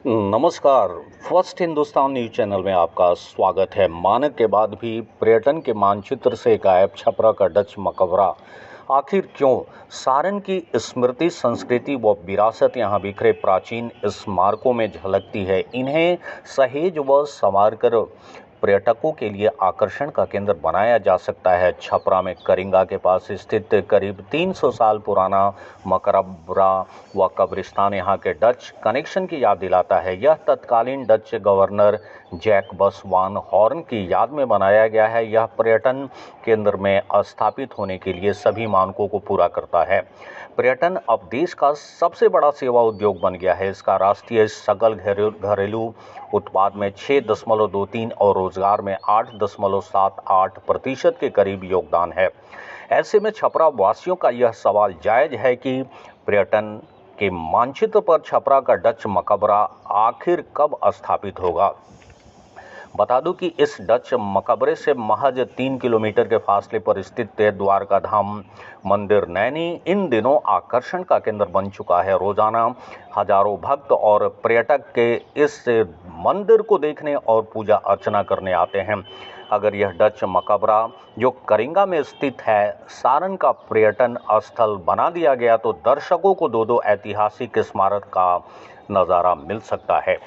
नमस्कार। First Hindustan news channel में आपका स्वागत है। मानक के बाद भी पर्यटन के मानचित्र से गायब छपरा का डच मकबरा आखिर क्यों? सारण की स्मृति, संस्कृति व विरासत यहाँ बिखरे प्राचीन स्मारकों में झलकती है। इन्हें सहेज व संवार कर पर्यटकों के लिए आकर्षण का केंद्र बनाया जा सकता है। छपरा में करिंगा के पास स्थित करीब 300 साल पुराना मकबरा व कब्रिस्तान यहाँ के डच कनेक्शन की याद दिलाता है। यह तत्कालीन डच गवर्नर जैकबस वान हॉर्न की याद में बनाया गया है। यह पर्यटन केंद्र में स्थापित होने के लिए सभी मानकों को पूरा करता है। पर्यटन अब देश का सबसे बड़ा सेवा उद्योग बन गया है। इसका राष्ट्रीय सकल घरेलू उत्पाद में 6.23 और रोजगार में 8.78% के करीब योगदान है। ऐसे में छपरा वासियों का यह सवाल जायज है कि पर्यटन के मानचित्र पर छपरा का डच मकबरा आखिर कब स्थापित होगा। बता दूं कि इस डच मकबरे से महज 3 किलोमीटर के फासले पर स्थित द्वारका धाम मंदिर नैनी इन दिनों आकर्षण का केंद्र बन चुका है। रोजाना हजारों भक्त और पर्यटक के इस मंदिर को देखने और पूजा अर्चना करने आते हैं। अगर यह डच मकबरा जो करिंगा में स्थित है सारण का पर्यटन स्थल बना दिया गया तो दर्शकों को दो ऐतिहासिक स्मारक का नज़ारा मिल सकता है।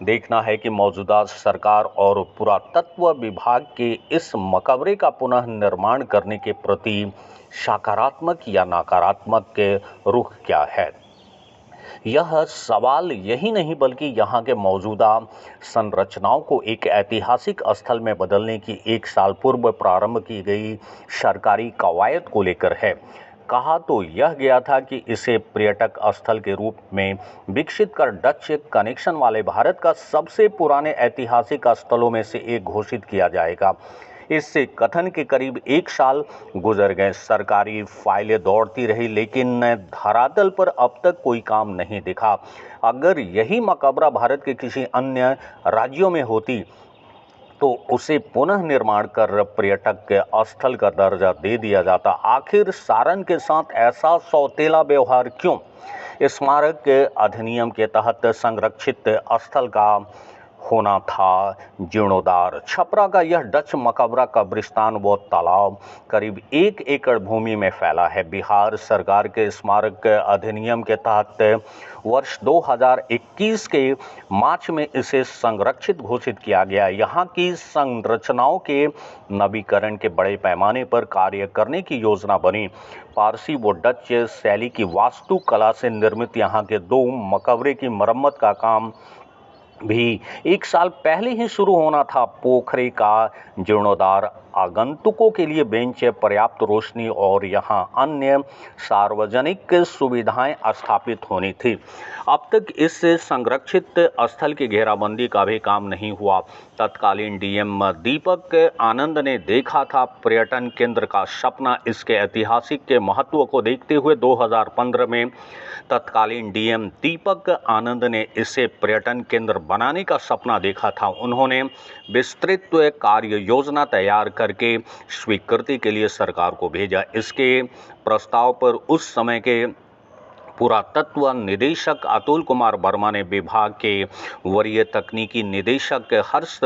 देखना है कि मौजूदा सरकार और पुरातत्व विभाग के इस मकबरे का पुनः निर्माण करने के प्रति सकारात्मक या नकारात्मक के रुख क्या है। यह सवाल यही नहीं बल्कि यहाँ के मौजूदा संरचनाओं को एक ऐतिहासिक स्थल में बदलने की 1 साल पूर्व प्रारंभ की गई सरकारी कवायद को लेकर है। कहा तो यह गया था कि इसे पर्यटक स्थल के रूप में विकसित कर डच कनेक्शन वाले भारत का सबसे पुराने ऐतिहासिक स्थलों में से एक घोषित किया जाएगा। इससे कथन के करीब 1 साल गुजर गए। सरकारी फाइलें दौड़ती रही लेकिन धरातल पर अब तक कोई काम नहीं दिखा। अगर यही मकबरा भारत के किसी अन्य राज्यों में होती तो उसे पुनः निर्माण कर पर्यटक के स्थल का दर्जा दे दिया जाता। आखिर सारण के साथ ऐसा सौतेला व्यवहार क्यों? स्मारक अधिनियम के तहत संरक्षित स्थल का होना था जीर्णोद्धार। छपरा का यह डच मकबरा कब्रिस्तान व तालाब करीब 1 एकड़ भूमि में फैला है। बिहार सरकार के स्मारक अधिनियम के तहत वर्ष 2021 के मार्च में इसे संरक्षित घोषित किया गया। यहाँ की संरचनाओं के नवीकरण के बड़े पैमाने पर कार्य करने की योजना बनी। पारसी व डच शैली की वास्तुकला से निर्मित यहाँ के 2 मकबरे की मरम्मत का काम भी 1 साल पहले ही शुरू होना था। पोखरे का जीर्णोद्धार, आगंतुकों के लिए बेंच, पर्याप्त रोशनी और यहाँ अन्य सार्वजनिक सुविधाएं स्थापित होनी थी। अब तक इस संरक्षित स्थल की घेराबंदी का भी काम नहीं हुआ। तत्कालीन डीएम दीपक आनंद ने देखा था पर्यटन केंद्र का सपना। इसके ऐतिहासिक के महत्व को देखते हुए 2015 में तत्कालीन डीएम दीपक आनंद ने इसे पर्यटन केंद्र बनाने का सपना देखा था। उन्होंने विस्तृत कार्य योजना तैयार करके स्वीकृति के लिए सरकार को भेजा। इसके प्रस्ताव पर उस समय के पुरातत्व निदेशक अतुल कुमार वर्मा ने विभाग के वरीय तकनीकी निदेशक हर्ष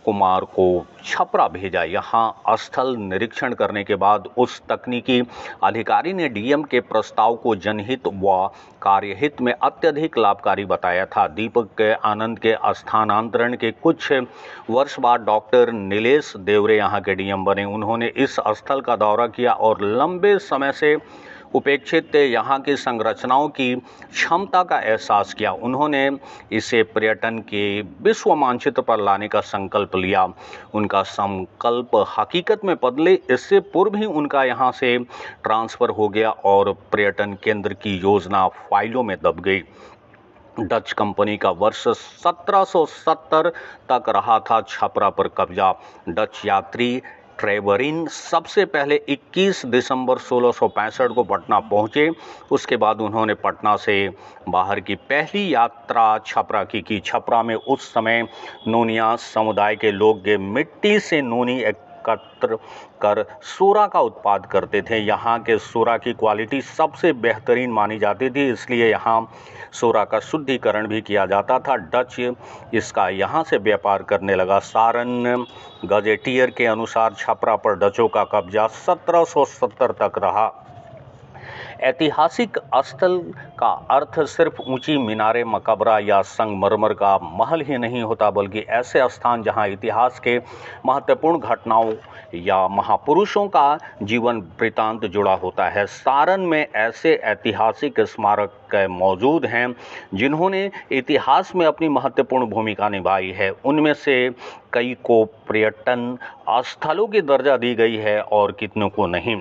कुमार को छपरा भेजा। यहाँ स्थल निरीक्षण करने के बाद उस तकनीकी अधिकारी ने डीएम के प्रस्ताव को जनहित व कार्यहित में अत्यधिक लाभकारी बताया था। दीपक आनंद के स्थानांतरण के कुछ वर्ष बाद डॉक्टर नीलेश देवरे यहाँ के डीएम बने। उन्होंने इस स्थल का दौरा किया और लंबे समय से उपेक्षित यहाँ की संरचनाओं की क्षमता का एहसास किया। उन्होंने इसे पर्यटन के विश्व मानचित्र पर लाने का संकल्प लिया। उनका संकल्प हकीकत में बदले इससे पूर्व ही उनका यहाँ से ट्रांसफ़र हो गया और पर्यटन केंद्र की योजना फाइलों में दब गई। डच कंपनी का वर्ष 1770 तक रहा था छपरा पर कब्जा। डच यात्री ट्रेवरिन सबसे पहले 21 दिसंबर 1665 को पटना पहुंचे। उसके बाद उन्होंने पटना से बाहर की पहली यात्रा छपरा की। छपरा में उस समय नूनिया समुदाय के लोग मिट्टी से नूनी एकत्र कर सूरा का उत्पाद करते थे। यहाँ के सूरा की क्वालिटी सबसे बेहतरीन मानी जाती थी, इसलिए यहाँ सोरा का शुद्धिकरण भी किया जाता था। डच इसका यहाँ से व्यापार करने लगा। सारन गजेटियर के अनुसार छपरा पर डचों का कब्जा 1770 तक रहा। ऐतिहासिक स्थल का अर्थ सिर्फ ऊंची मीनारें, मकबरा या संगमरमर का महल ही नहीं होता, बल्कि ऐसे स्थान जहां इतिहास के महत्वपूर्ण घटनाओं या महापुरुषों का जीवन वृत्तांत जुड़ा होता है। सारन में ऐसे ऐतिहासिक स्मारक मौजूद हैं जिन्होंने इतिहास में अपनी महत्वपूर्ण भूमिका निभाई है। उनमें से कई को पर्यटन स्थलों की दर्जा दी गई है और कितनों को नहीं।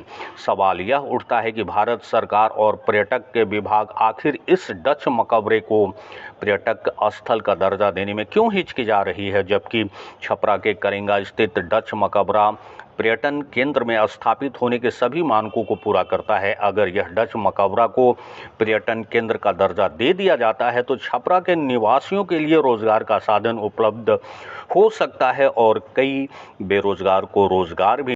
सवाल यह उठता है कि भारत सरकार और पर्यटक के विभाग आखिर इस डच मकबरे को पर्यटक स्थल का दर्जा देने में क्यों हिचकिचा रही है, जबकि छपरा के करेंगा स्थित डच मकबरा पर्यटन केंद्र में स्थापित होने के सभी मानकों को पूरा करता है। अगर यह डच मकबरा को पर्यटन केंद्र का दर्जा दे दिया जाता है तो छपरा के निवासियों के लिए रोजगार का साधन उपलब्ध हो सकता है और कई बेरोजगार को रोजगार भी